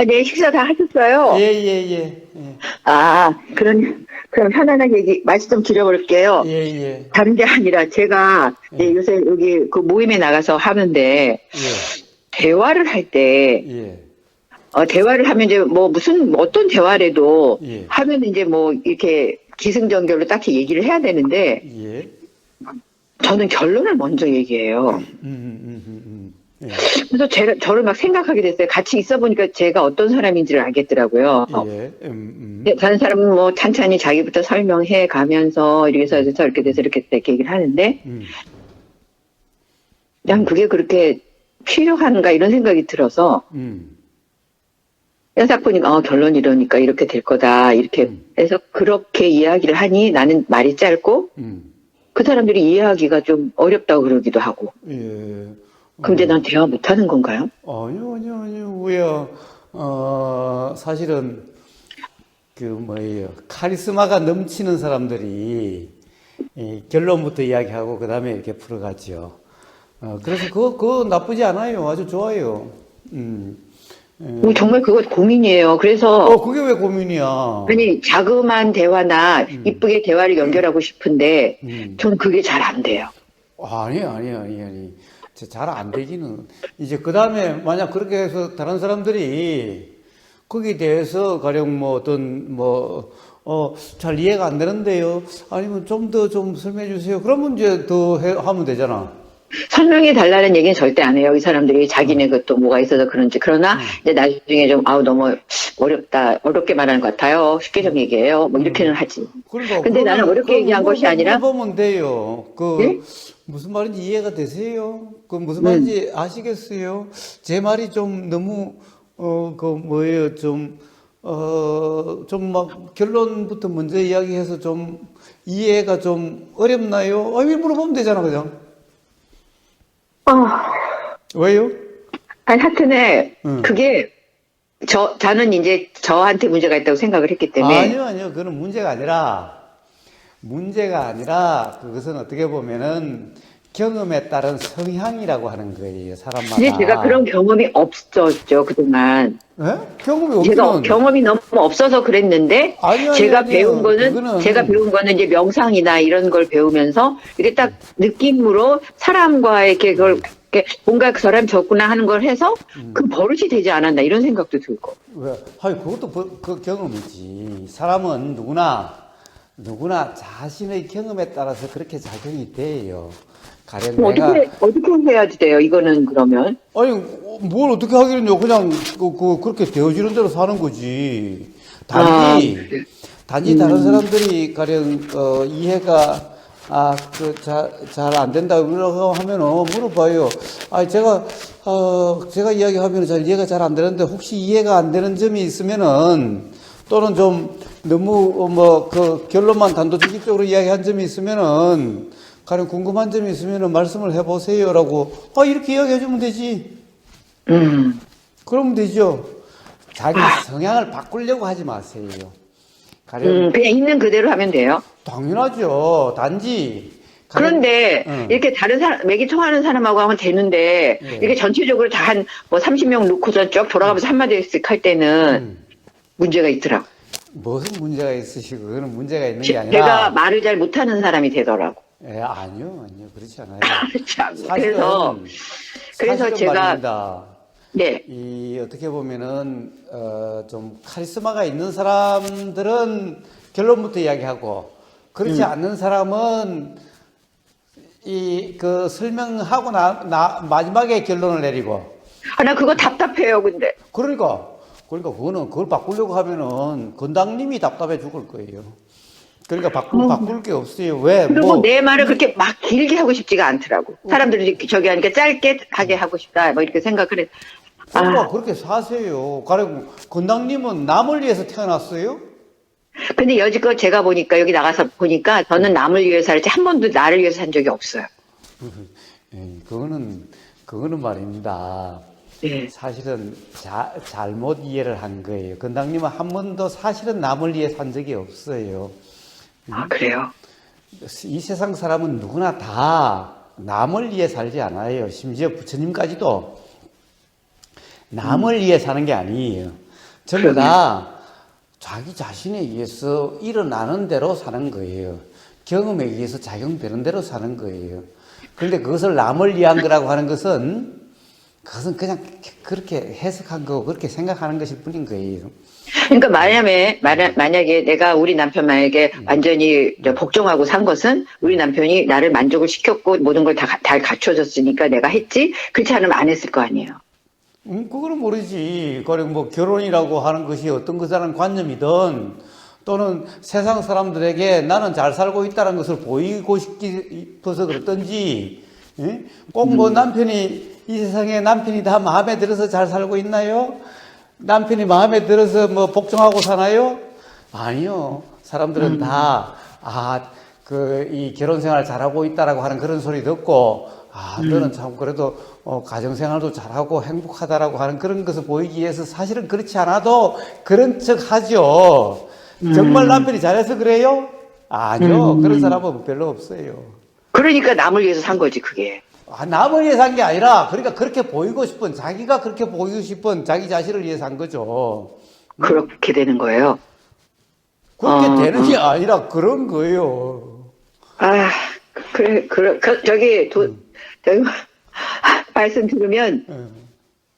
네, 식사 다 하셨어요? 예, 예, 예, 그럼 편안하게 말씀 좀 예, 드려볼게요. 예, 다른 게 아니라 제가 예, 요새 여기 그 모임에 나가서 하는데, 예, 대화를 할 때, 예, 대화를 하면 이제 뭐 어떤 대화라도 예, 하면 이제 뭐 이렇게 기승전결로 딱히 얘기를 해야 되는데, 예, 저는 결론을 먼저 얘기해요. 예, 그래서 저를 막 생각하게 됐어요. 같이 있어 보니까 제가 어떤 사람인지를 알겠더라고요. 예, 다른 사람은 뭐 찬찬히 자기부터 설명해 가면서 이렇게 해서 이렇게 돼서 이렇게 이렇게 얘기를 하는데, 난 그게 그렇게 필요한가 이런 생각이 들어서, 딱 보니까, 결론 이러니까 이렇게 될 거다. 이렇게 해서 그렇게 이야기를 하니 나는 말이 짧고, 그 사람들이 이해하기가 좀 어렵다고 그러기도 하고. 예, 근데 난 대화 못 하는 건가요? 아니요, 아니요, 아니요, 왜요? 사실은, 뭐예요, 카리스마가 넘치는 사람들이, 이 결론부터 이야기하고, 그 다음에 이렇게 풀어가죠. 그래서 그거 나쁘지 않아요. 아주 좋아요. 정말 그거 고민이에요. 그래서, 그게 왜 고민이야? 아니, 자그마한 대화나 이쁘게 대화를 연결하고 싶은데, 음. 저는 그게 잘 안 돼요. 아니. 잘 안 되기는. 이제 그 다음에 만약 그렇게 해서 다른 사람들이 거기에 대해서 가령 뭐 어떤 잘 이해가 안 되는데요. 아니면 좀 더 좀 설명해 주세요. 그러면 이제 하면 되잖아. 설명해 달라는 얘기는 절대 안 해요. 이 사람들이 자기네 것도 뭐가 있어서 그런지. 그러나, 이제 나중에 좀, 너무 어렵게 말하는 것 같아요. 쉽게 좀 얘기해요. 뭐, 이렇게는 하지. 그러니까 근데 나는 어렵게 얘기한 것이 아니라, 물어보면 돼요. 예? 무슨 말인지 이해가 되세요? 무슨 음. 말인지 아시겠어요? 제 말이 좀 너무 뭐예요? 좀 막 결론부터 먼저 이야기해서 좀 이해가 좀 어렵나요? 왜 물어보면 되잖아, 그냥. 어, 왜요? 아니, 하여튼에, 응. 그게, 저는 이제 저한테 문제가 있다고 생각을 했기 때문에, 아니요. 그건 문제가 아니라, 그것은 어떻게 보면은 경험에 따른 성향이라고 하는 거예요, 근데 제가 그런 사람마다. 경험이 없었죠, 그동안. 예? 경험이 제가 없기는. 경험이 너무 없어서 그랬는데, 아니요. 제가 그거는, 배운 거는 이제 명상이나 이런 걸 배우면서, 이게 딱 느낌으로 사람과의 이렇게 뭔가 그 사람이 졌구나 하는 걸 해서 그 버릇이 되지 않았나 이런 생각도 들고. 그것도 그 경험이지. 사람은 누구나 자신의 경험에 따라서 그렇게 작용이 돼요. 가령 그럼 내가, 어떻게 해야지 돼요, 이거는 그러면? 아니, 뭘 어떻게 하기는요. 그냥, 그렇게 되어지는 대로 사는 거지. 아, 단지 다른 사람들이 가령, 이해가, 잘 안 된다고 하면은 물어봐요. 제가 이야기하면 잘 이해가 잘 안 되는데 혹시 이해가 안 되는 점이 있으면은 또는 좀 너무, 결론만 단도직입적으로 이야기한 점이 있으면은 가령 궁금한 점이 있으면은 말씀을 해보세요라고, 이렇게 이야기해주면 되지. 음. 그러면 되죠. 자기 성향을 바꾸려고 하지 마세요. 가령, 그냥 있는 그대로 하면 돼요. 당연하죠. 단지, 가령, 그런데 응, 이렇게 다른 사람, 매기 통하는 사람하고 하면 되는데 예, 이렇게 전체적으로 다 한 뭐 30명 놓고서 쭉 돌아가면서 한마디씩 할 때는 문제가 있더라고. 무슨 문제가 있으시고, 그거는 문제가 있는 게 제가 아니라, 말을 잘 못하는 사람이 되더라고. 아니요, 그렇지 않아요. 참, 사실은, 그래서 사실은 제가, 말입니다. 네, 어떻게 보면은, 좀 카리스마가 있는 사람들은 결론부터 이야기하고, 그렇지 않는 사람은, 설명하고 마지막에 결론을 내리고, 나 그거 답답해요, 근데. 그러니까 그걸 바꾸려고 하면은, 건당님이 답답해 죽을 거예요. 그러니까 어, 바꿀 게 없어요. 왜? 그리고 내 말을 그렇게 막 길게 하고 싶지가 않더라고. 사람들이 저기 하니까 짧게 하게 하고 싶다, 뭐 이렇게 생각을 해. 그러니까 아, 그렇게 사세요. 가령 건당님은 남을 위해서 태어났어요? 근데 여지껏 제가 보니까, 여기 나가서 보니까 저는 남을 위해서 할지 한 번도 나를 위해서 산 적이 없어요. 그거는 말입니다. 네. 사실은 잘못 이해를 한 거예요. 건당님은 한 번도 사실은 남을 위해 산 적이 없어요. 아, 그래요? 이 세상 사람은 누구나 다 남을 위해 살지 않아요. 심지어 부처님까지도 남을 위해 사는 게 아니에요. 전부 다 자기 자신에 의해서 일어나는 대로 사는 거예요. 경험에 의해서 작용되는 대로 사는 거예요. 그런데 그것을 남을 위한 거라고 하는 것은 그것은 그냥 그렇게 해석한 거고 그렇게 생각하는 것일 뿐인 거예요. 그러니까 만약에 내가 우리 남편 만약에 완전히 복종하고 산 것은 우리 남편이 나를 만족을 시켰고 모든 걸 다 갖춰줬으니까 내가 했지. 그렇지 않으면 안 했을 거 아니에요. 그거는 모르지. 그리고 뭐 결혼이라고 하는 것이 어떤 것이라는 관념이든 또는 세상 사람들에게 나는 잘 살고 있다는 것을 보이고 싶어서 그렇든지, 꼭 뭐 남편이, 이 세상에 남편이 다 마음에 들어서 잘 살고 있나요? 남편이 마음에 들어서 뭐 복종하고 사나요? 아니요. 사람들은 다, 이 결혼 생활 잘하고 있다라고 하는 그런 소리 듣고, 너는 참 그래도 가정생활도 잘하고 행복하다라고 하는 그런 것을 보이기 위해서 사실은 그렇지 않아도 그런 척 하죠. 정말 남편이 잘해서 그래요? 아니요. 그런 사람은 별로 없어요. 그러니까 남을 위해서 산 거지, 그게. 남을 위해서 한 게 아니라, 그러니까 그렇게 보이고 싶은, 자기가 그렇게 보이고 싶은 자기 자신을 위해서 한 거죠. 그렇게 되는 거예요. 그렇게 되는 게 아니라 그런 거예요. 저기, 말씀 들으면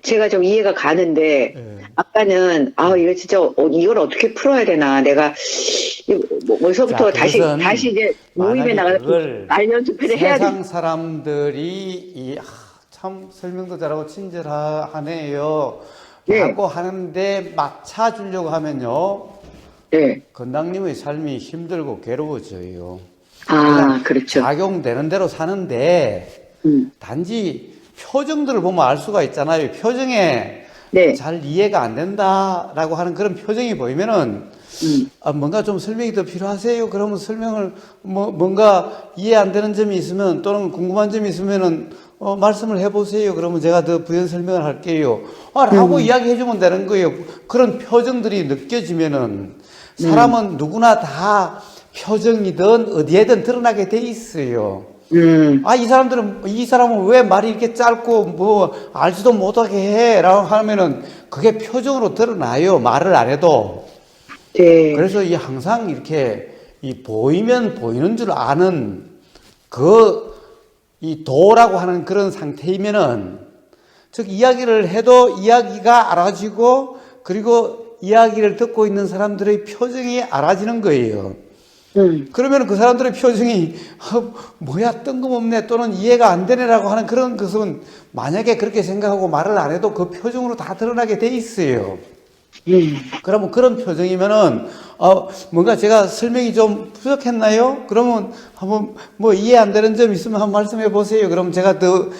제가 좀 이해가 가는데, 아까는, 이거 진짜, 이걸 어떻게 풀어야 되나. 내가, 뭐서부터 다시 이제 모임에 나가서 말년 투표를 해야 돼. 세상 사람들이, 참 설명도 잘하고 친절하네요. 네. 라고 하는데 맞춰주려고 하면요. 네. 건당님의 삶이 힘들고 괴로워져요. 그렇죠. 작용되는 대로 사는데, 단지 표정들을 보면 알 수가 있잖아요. 표정에 네. 잘 이해가 안 된다라고 하는 그런 표정이 보이면은, 뭔가 좀 설명이 더 필요하세요? 그러면 설명을, 뭔가 이해 안 되는 점이 있으면 또는 궁금한 점이 있으면은, 말씀을 해보세요. 그러면 제가 더 부연 설명을 할게요. 라고 이야기해주면 되는 거예요. 그런 표정들이 느껴지면은, 사람은 누구나 다 표정이든 어디에든 드러나게 돼 있어요. 이 사람은 왜 말이 이렇게 짧고, 알지도 못하게 해? 라고 하면은, 그게 표정으로 드러나요. 말을 안 해도. 네. 그래서 항상 이렇게, 보이면 보이는 줄 아는, 이 도라고 하는 그런 상태이면은, 즉, 이야기를 해도 이야기가 알아지고, 그리고 이야기를 듣고 있는 사람들의 표정이 알아지는 거예요. 그러면 그 사람들의 표정이 뭐야 뜬금없네 또는 이해가 안 되네라고 하는 그런 것은 만약에 그렇게 생각하고 말을 안 해도 그 표정으로 다 드러나게 돼 있어요. 그러면 그런 표정이면은 뭔가 제가 설명이 좀 부족했나요? 그러면 한번 이해 안 되는 점 있으면 한번 말씀해 보세요. 그럼 제가 더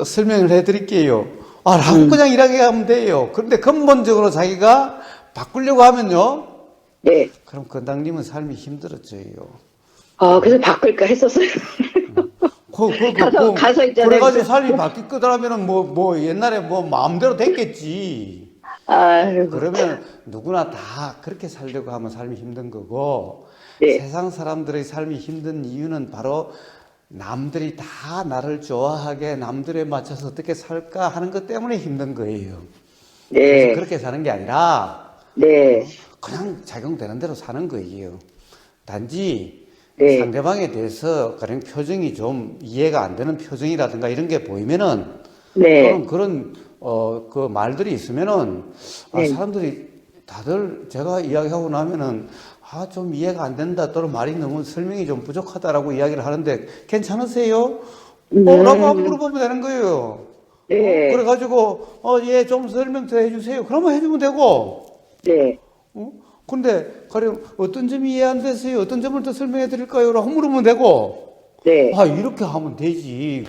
설명을 해 드릴게요. 라고 그냥 이렇게 하면 돼요. 그런데 근본적으로 자기가 바꾸려고 하면요. 네. 그럼 건당님은 삶이 힘들어져요. 그래서 바꿀까 했었어요. 가서 있잖아요. 그래가지고 삶이 바뀔 거라면은 옛날에 마음대로 됐겠지. 그러면 누구나 다 그렇게 살려고 하면 삶이 힘든 거고, 네. 세상 사람들의 삶이 힘든 이유는 바로 남들이 다 나를 좋아하게 남들에 맞춰서 어떻게 살까 하는 것 때문에 힘든 거예요. 네. 그래서 그렇게 사는 게 아니라, 네. 그냥 작용되는 대로 사는 거예요. 단지 네. 상대방에 대해서 가령 표정이 좀 이해가 안 되는 표정이라든가 이런 게 보이면은, 네. 그런 그 말들이 있으면은, 네. 사람들이 다들 제가 이야기하고 나면은, 좀 이해가 안 된다 또는 말이 너무 설명이 좀 부족하다라고 이야기를 하는데 괜찮으세요? 라고 한번 물어보면 되는 거예요. 네. 그래가지고 예, 좀 설명 더 해주세요. 그러면 해주면 되고. 네. 근데 가령 어떤 점이 이해 안 됐어요? 어떤 점을 더 설명해 드릴까요? 라고 물으면 되고. 네. 이렇게 하면 되지.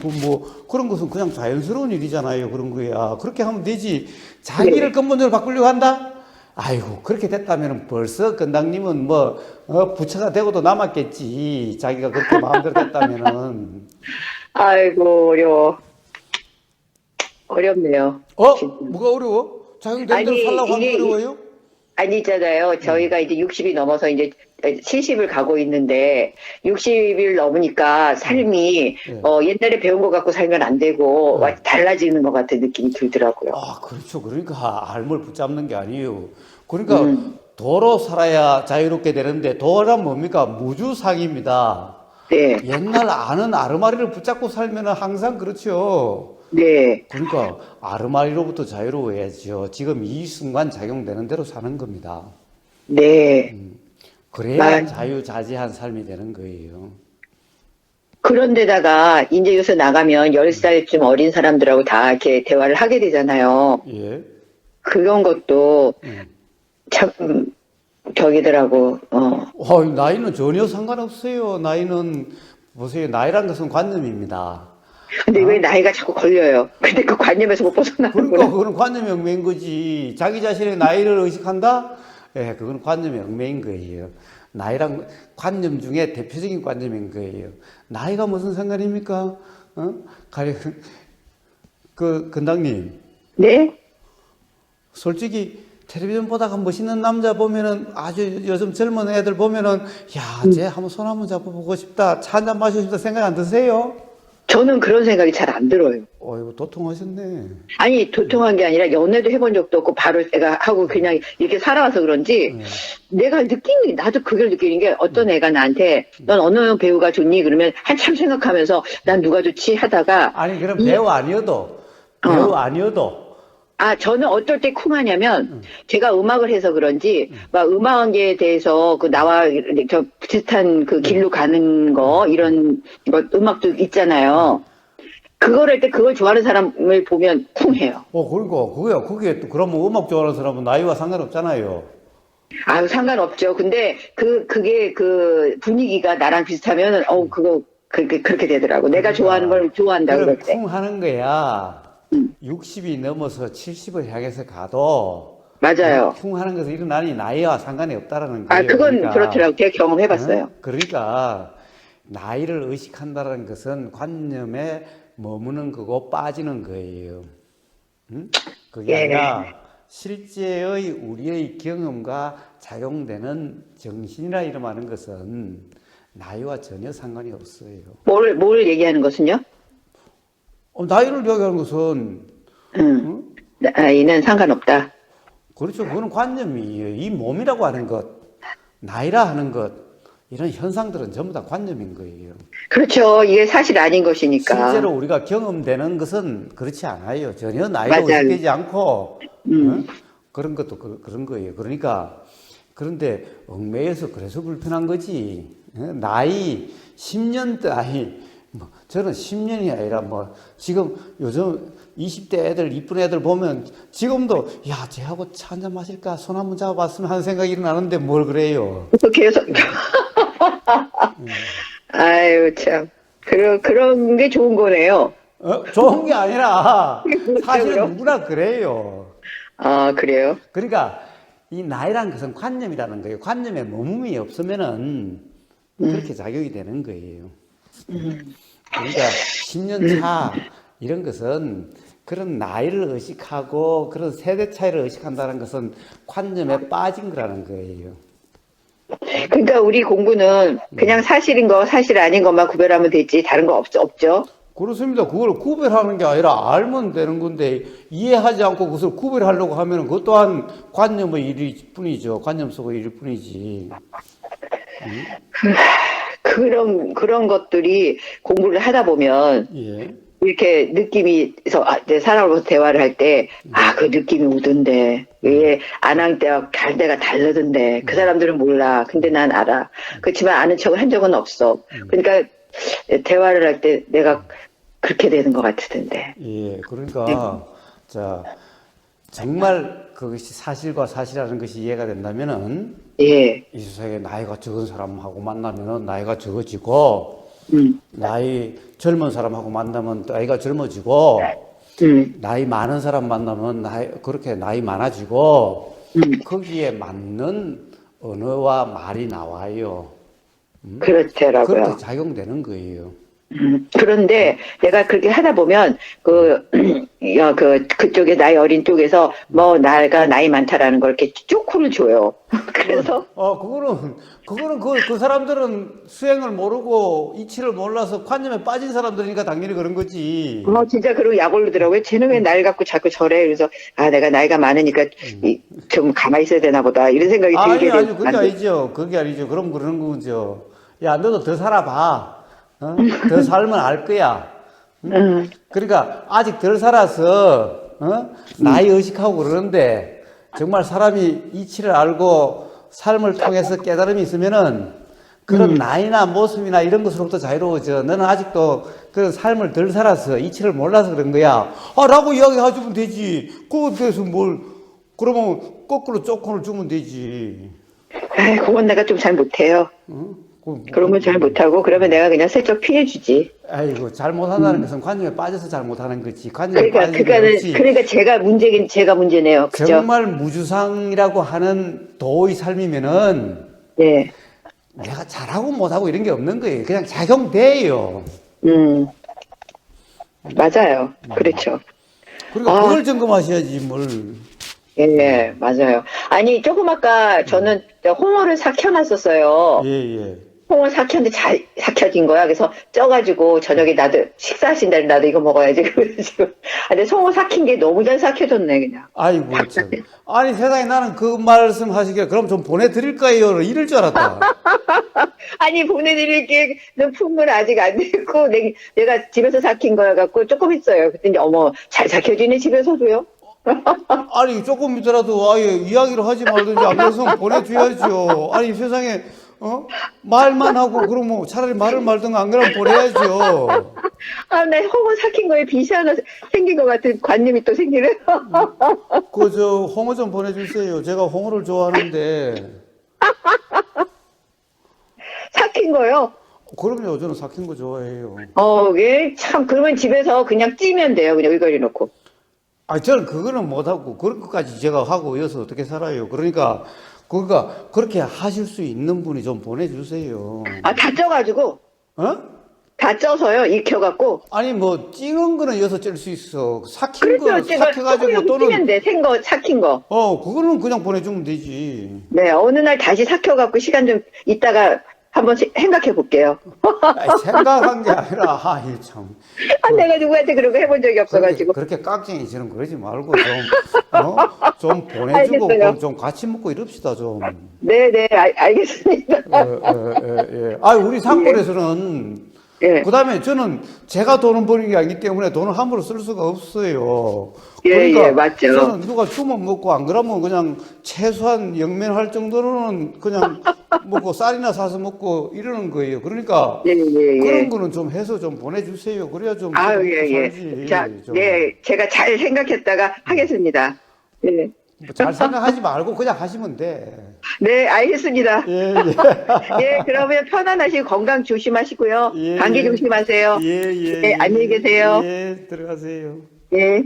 그런 것은 그냥 자연스러운 일이잖아요. 그런 거야. 그렇게 하면 되지. 자기를 근본적으로 바꾸려고 한다? 아이고, 그렇게 됐다면 벌써 건당님은 부처가 되고도 남았겠지. 자기가 그렇게 마음대로 됐다면은. 아이고, 어렵네요. 뭐가 어려워? 작용된 대로 살라고 하는 게 어려워요? 아니잖아요. 저희가 이제 60이 넘어서 이제 70을 가고 있는데 60을 넘으니까 삶이 네. 옛날에 배운 거 갖고 살면 안 되고 달라지는 것 같은 느낌이 들더라고요. 아, 그렇죠. 그러니까 알물 붙잡는 게 아니에요. 그러니까 도로 살아야 자유롭게 되는데 도란 뭡니까? 무주상입니다. 네, 옛날 아는 아르마리를 붙잡고 살면 항상 그렇죠. 네, 그러니까 아르마리로부터 자유로워야죠. 지금 이 순간 작용되는 대로 사는 겁니다. 네. 그래야 자유자재한 삶이 되는 거예요. 그런데다가 이제 요새 나가면 10살쯤 어린 사람들하고 다 이렇게 대화를 하게 되잖아요. 예. 그런 것도 참 저기더라고. 나이는 전혀 상관없어요. 나이는 보세요. 나이란 것은 관념입니다. 근데 왜 나이가 자꾸 걸려요? 근데 그 관념에서 못 벗어나는구나. 그러니까 그건 관념이 얽매인 거지. 자기 자신의 나이를 의식한다? 예, 그건 관념이 얽매인 거예요. 나이란 관념 중에 대표적인 관념인 거예요. 나이가 무슨 상관입니까? 근당님. 네? 솔직히 텔레비전 보다가 멋있는 남자 보면은 아주 요즘 젊은 애들 보면은 야, 쟤 한번 손 한번 잡아보고 싶다. 차 한잔 마시고 싶다 생각 안 드세요? 저는 그런 생각이 잘 안 들어요. 어이구, 도통하셨네. 아니, 도통한 게 아니라 연애도 해본 적도 없고 바로 내가 하고 그냥 이렇게 살아와서 그런지 내가 느끼는 게, 나도 그걸 느끼는 게 어떤 애가 나한테 넌 어느 배우가 좋니? 그러면 한참 생각하면서 난 누가 좋지? 하다가 아니, 그럼 배우 아니어도. 저는 어떨 때 쿵하냐면, 제가 음악을 해서 그런지, 막 음악에 대해서 나와 저 비슷한 그 길로 가는 거, 이런 음악도 있잖아요. 그걸 할 때 그걸 좋아하는 사람을 보면 쿵해요. 그러니까, 그게 또, 그러면 음악 좋아하는 사람은 나이와 상관없잖아요. 아유, 상관없죠. 근데 그게 그 분위기가 나랑 비슷하면, 그렇게 되더라고. 내가 좋아하는 걸 좋아한다, 그럼 그럴 때. 쿵 하는 거야. 60이 넘어서 70을 향해서 가도 맞아요. 쿵 하는 것은 일어나니 나이와 상관이 없다라는 거예요. 그건 그러니까, 그렇더라고. 제가 경험해봤어요. 그러니까 나이를 의식한다는 것은 관념에 머무는 거고 빠지는 거예요. 그게 아니라 실제의 우리의 경험과 작용되는 정신이라 이름하는 것은 나이와 전혀 상관이 없어요. 뭘 얘기하는 것은요? 나이를 이야기하는 것은 나이는 상관없다. 그렇죠. 그거는 관념이에요. 이 몸이라고 하는 것, 나이라 하는 것, 이런 현상들은 전부 다 관념인 거예요. 그렇죠. 이게 사실 아닌 것이니까. 실제로 우리가 경험되는 것은 그렇지 않아요. 전혀 나이가 의식되지 않고 그런 것도 그런 거예요. 그러니까 그런데 얽매여서 그래서 불편한 거지. 나이 10년 아니 저는 10년이 아니라 지금 요즘 20대 애들 이쁜 애들 보면 지금도 야 쟤하고 차 한잔 마실까 손 한번 잡아봤으면 하는 생각이 일어나는데 뭘 그래요. 계속 아유 참 그런 게 좋은 거네요. 좋은 게 아니라 사실은 누구나 그래요. 그래요? 그러니까 이 나이란 것은 관념이라는 거예요. 관념에 머금이 없으면은 그렇게 작용이 되는 거예요. 그러니까 10년 차 이런 것은 그런 나이를 의식하고 그런 세대 차이를 의식한다는 것은 관념에 빠진 거라는 거예요. 그러니까 우리 공부는 그냥 사실인 거 사실 아닌 것만 구별하면 되지 다른 거 없죠? 그렇습니다. 그걸 구별하는 게 아니라 알면 되는 건데 이해하지 않고 그것을 구별하려고 하면 그것 또한 관념의 일일 뿐이죠. 관념 속의 일일 뿐이지. 그런 것들이 공부를 하다 보면 이렇게 느낌이 사람으로서 대화를 할 때 그 느낌이 오던데 왜 안 할 때와 갈 때가 다르던데 그 사람들은 몰라. 근데 난 알아. 그렇지만 아는 척을 한 적은 없어. 그러니까 대화를 할 때 내가 그렇게 되는 것 같던데. 그러니까 자 정말 그것이 사실과 사실이라는 것이 이해가 된다면은 이 세상에 나이가 적은 사람하고 만나면은 나이가 적어지고 나이 젊은 사람하고 만나면 나이가 젊어지고 나이 많은 사람 만나면 그렇게 나이 많아지고 거기에 맞는 언어와 말이 나와요. 그렇더라고요. 그렇게 작용되는 거예요. 그런데 내가 그렇게 하다 보면 그쪽에 나이 어린 쪽에서 뭐 나가 나이 많다라는 걸 이렇게 쪼코를 줘요. 그래서 그거는 그 사람들은 수행을 모르고 이치를 몰라서 관념에 빠진 사람들이니까 당연히 그런 거지. 진짜 그러고 약 올르더라고요. 쟤는 왜 날 갖고 자꾸 저래? 그래서 내가 나이가 많으니까 좀 가만히 있어야 되나 보다 이런 생각이 들게 아니 그게 아니죠. 그게 아니죠. 그럼 그러는 거죠. 야, 너도 더 살아봐. 더 살면 알 거야. 그러니까 아직 덜 살아서 나이 의식하고 그러는데 정말 사람이 이치를 알고 삶을 통해서 깨달음이 있으면은 그런 나이나 모습이나 이런 것으로부터 자유로워져. 너는 아직도 그런 삶을 덜 살아서 이치를 몰라서 그런 거야. 라고 이야기해주면 되지. 그거에 대해서 그러면 거꾸로 쪼콘을 주면 되지. 그건 내가 좀 잘 못해요. 그런 건 잘 못하고, 그러면 내가 그냥 슬쩍 피해주지. 아이고, 잘 못한다는 것은 관념에 빠져서 잘 못하는 거지. 관념에 빠지는 그러니까 제가 문제네요. 그죠? 정말 무주상이라고 하는 도의 삶이면은, 네. 내가 잘하고 못하고 이런 게 없는 거예요. 그냥 작용돼요. 맞아요. 그렇죠. 그러니까 그걸 점검하셔야지, 뭘. 예, 맞아요. 아니, 조금 아까 저는 홍어를 삭혀놨었어요. 예. 홍어 삭혔는데 잘 삭혀진 거야. 그래서 쪄가지고 저녁에 나도 식사하신다면 나도 이거 먹어야지. 그래가지고. 근데 홍어 삭힌 게 너무 잘 삭혀졌네, 그냥. 아이고, 참. 아니, 세상에 나는 그 말씀 하시길, 그럼 좀 보내드릴까요? 이럴 줄 알았다. 아니, 보내드릴게. 너 품은 아직 안 됐고, 내가 집에서 삭힌 거여갖고 조금 있어요. 그랬더니, 어머, 잘 삭혀지네, 집에서도요. 아니, 조금 있더라도 아예 이야기를 하지 말든지 안 그래서 보내줘야죠. 아니, 세상에, 말만 하고, 그러면 차라리 말을 말든가 안 그러면 보내야죠. 나 홍어 삭힌 거에 빚이 하나 생긴 것 같은 관념이 또 생기네. 홍어 좀 보내주세요. 제가 홍어를 좋아하는데. 삭힌 거요? 그럼요. 저는 삭힌 거 좋아해요. 예, 참, 그러면 집에서 그냥 찌면 돼요. 그냥 의거리 놓고. 저는 그거는 못하고, 그런 것까지 제가 하고 여서 어떻게 살아요. 그러니까, 그렇게 하실 수 있는 분이 좀 보내주세요. 다 쪄가지고. 다 쪄서요, 익혀갖고. 아니, 찌는 거는 여서 찔 수 있어. 삭힌 그렇죠. 거, 삭혀가지고 또는. 찌면 돼, 생거, 삭힌 거. 그거는 그냥 보내주면 되지. 네, 어느 날 다시 삭혀갖고 시간 좀 있다가 한번 생각해 볼게요. 생각한 게 아니라, 참. 내가 누구한테 그런 거 해본 적이 없어가지고. 그렇게 깍쟁이처럼 그러지 말고 좀 보내주고 알겠어요. 좀 같이 먹고 이럽시다, 좀. 네네, 알겠습니다. 예. 우리 상권에서는 예. 그 다음에 저는 제가 돈을 버는 게 아니기 때문에 돈을 함부로 쓸 수가 없어요. 예, 맞죠. 저는 누가 주면 먹고 안 그러면 그냥 최소한 영면할 정도로는 그냥 먹고 쌀이나 사서 먹고 이러는 거예요. 그러니까 예. 그런 거는 좀 해서 좀 보내주세요. 그래야 좀 예. 살지. 자, 네, 제가 잘 생각했다가 하겠습니다. 예. 잘 생각하지 말고 그냥 하시면 돼. 네, 알겠습니다. 예. 예, 그러면 편안하시고 건강 조심하시고요. 예, 감기 조심하세요. 예. 네, 안녕히 계세요. 예, 들어가세요. 예.